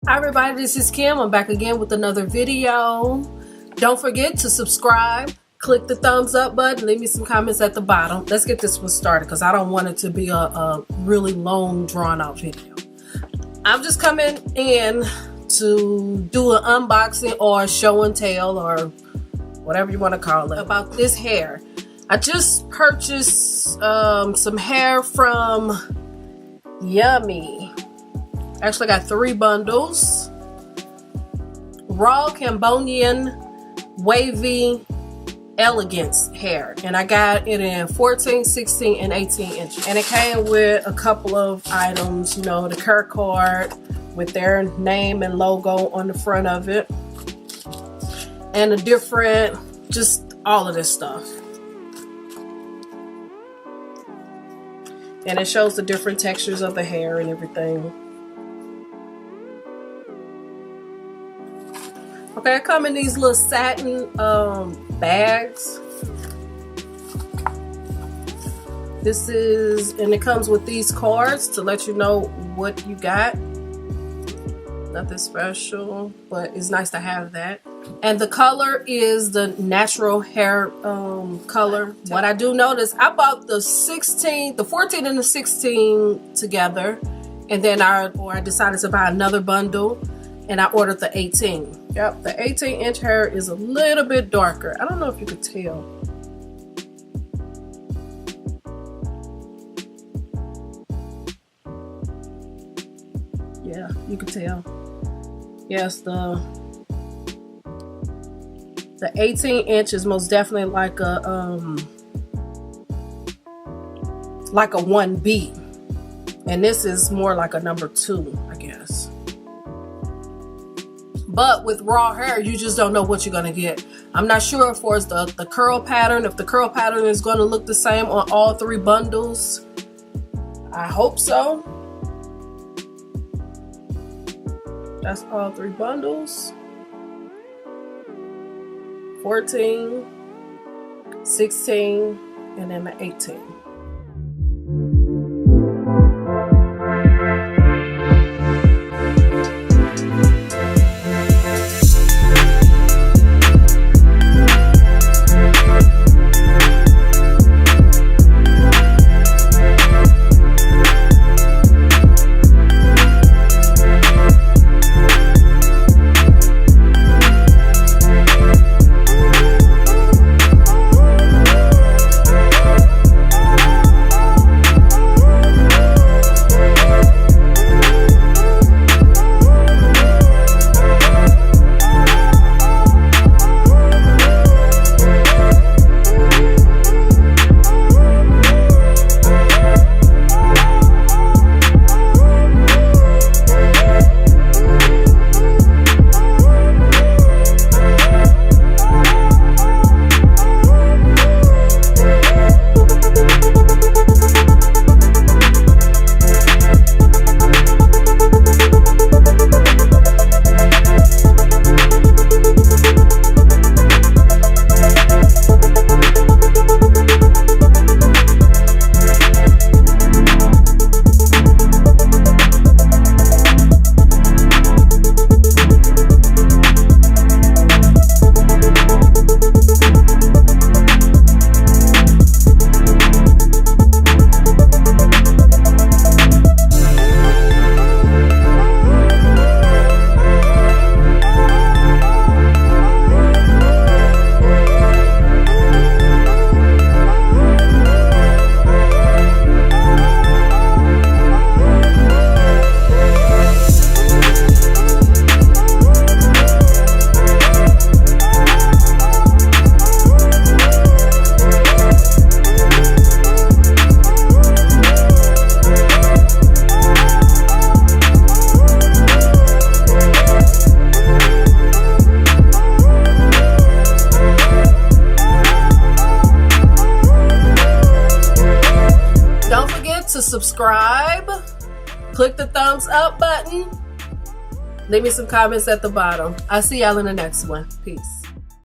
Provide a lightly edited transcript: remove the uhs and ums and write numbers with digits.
Hi everybody, this is Kim. I'm back again with another video. Don't forget to subscribe, click the thumbs up button, leave me some comments at the bottom. Let's get this one started because I don't want it to be a really long drawn out video. I'm just coming in to do an unboxing or show and tell or whatever you want to call it about this hair. I just purchased some hair from Yummy. Actually got 3 bundles. Raw Cambodian Wavy Elegance hair, and I got it in 14, 16, and 18 inches. And it came with a couple of items, you know, the care card with their name and logo on the front of it, and a different, just all of this stuff. And it shows the different textures of the hair and everything. Okay, I come in these little satin bags. This is, and it comes with these cards to let you know what you got. Nothing special, but it's nice to have that. And the color is the natural hair color. What I do notice, I bought the 14 and the 16 together, and then I decided to buy another bundle, and I ordered the 18. Yep, the 18-inch hair is a little bit darker. I don't know if you could tell. Yeah, you can tell. Yes, the 18-inch is most definitely like a 1B, and this is more like a number 2, I guess. But with raw hair, you just don't know what you're gonna get. I'm not sure as far as the curl pattern, if the curl pattern is gonna look the same on all 3 bundles. I hope so. That's all 3 bundles. 14, 16, and then the 18. To subscribe, click the thumbs up button, leave me some comments at the bottom. I'll see y'all in the next one. Peace.